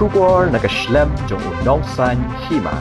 Shubor nakaslem jong unongsan Hima.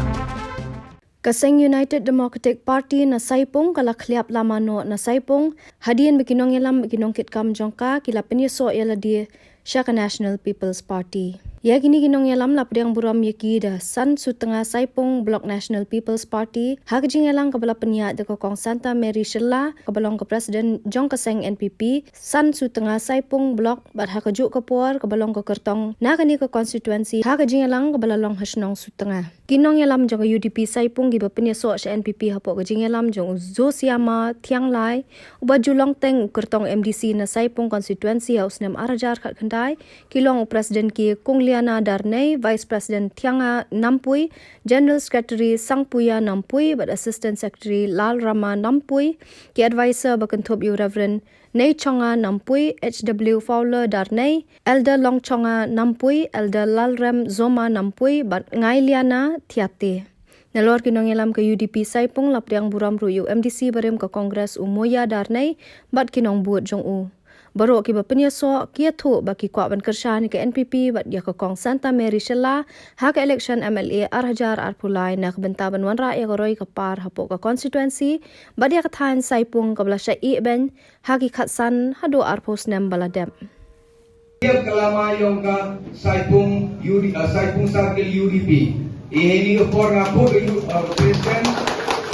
Kaseng United Democratic Party na Saipung kala Khylliap Lama no na Saipung hadian bekinong yalam bekinong kitkam jongka kila Pynīasoh yala di Shaka National People's Party. Ya gini ginong yalam lapdiang buram yaki dah san su tengah Saipung Bloc National People's Party hak jing yalang kabala peniat de kokong Santa Mary Shella kabalong ke Presiden Jong Kaseng NPP san su tengah Saipung Bloc bat hak juk kapor kabalong ke Kertong na kani ke konstituensi hak jing yalang kabala long hasnong su tengah. Ginong yalam jong UDP Saipung giba Pynīasoh sa NPP hapok ke jing yalam jong zo siama tiang lai uba julong teng Kertong MDC na Saipung konstituensi haus nem arajar kat kendai kilong Presiden ki kung Liana Darnay, Vice President Tianga Nampui, General Secretary Sangpuya Nampui, but Assistant Secretary Lal Rama Nampui, ki advisor bakentop yu Reverend Nei Chonga Nampui, HW Fowler Darnay, Elder Long Chonga Nampui, Elder Lalrem Zoma Nampui, but Ngai Liana Tiate. Nalor kinong yalam ke UDP Saipung lapdiang buram ruyu MDC barem ke Kongres Umoya Darnay, but kinong buat jong u. Baru kiba Pynīasoh kia tu bagi kuat kersah ni ke NPP bat dia ke Kong Santa Mary Shella hak election MLA arhajar arpulai nak benta banwan rakyat koroi ke par hapok ke konstituensi bat dia ketahan Saipung ke belasya ben haki khatsan hadu arpos nem baladem. Tiap kelama yang ka Saipung Circle UDP ini ke por ngapur Presiden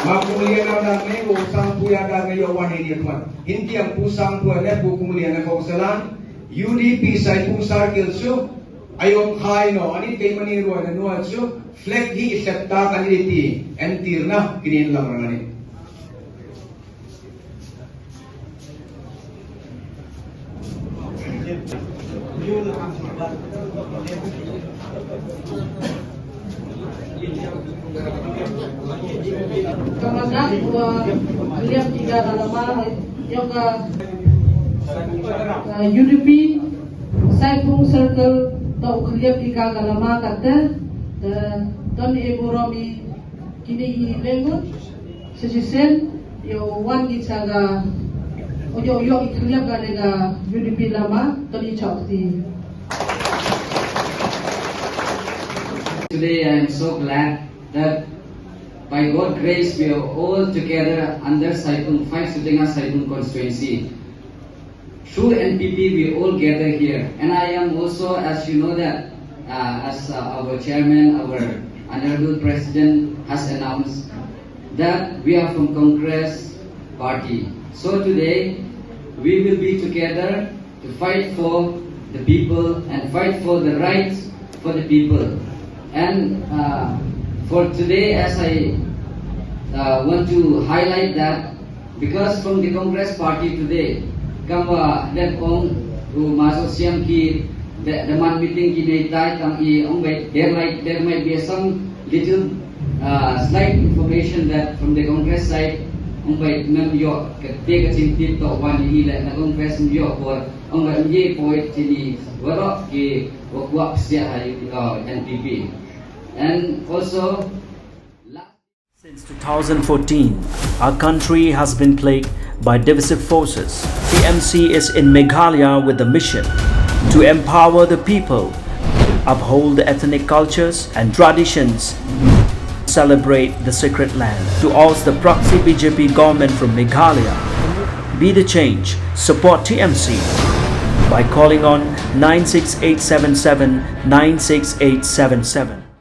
Makulian ada nego sang puya ada nego wani dia tuan. Inti yang pusang puya lebu kemudian kau selang UDP Saipung Circle su ayom khai no ani kay mani ruan nuan su flag hi septa kaniliti entirna kinin lang rangani. Kemudian Khylliap tiga Lama yang UDP Saipung Circle atau Khylliap tiga Lama kata dan ibu Romi kini lengut sesisen yo wan gisaga ojo Khylliap ga UDP Lama tadi chakti. Today I am so glad that by God's grace we are all together under Saipung 5 Sutenga Saipung constituency. Through NPP we all gather here, and I am also, as you know that as our chairman, our honorable president has announced that we are from Congress party. So today we will be together to fight for the people and fight for the rights for the people. And for today, as I want to highlight that because from the Congress party today, kama that on who masuk siam ki the man meeting ki naitai tang I ongbay there might be some little slight information that from the Congress side ongbay mem yo ketika cintit to wan ini la na Congress yo for ongbay ye point sini warok ki wakwak sia NPP. And also, since 2014, our country has been plagued by divisive forces. TMC is in Meghalaya with the mission to empower the people, uphold the ethnic cultures and traditions, celebrate the sacred land. To oust the proxy BJP government from Meghalaya, be the change, support TMC by calling on 96877 96877.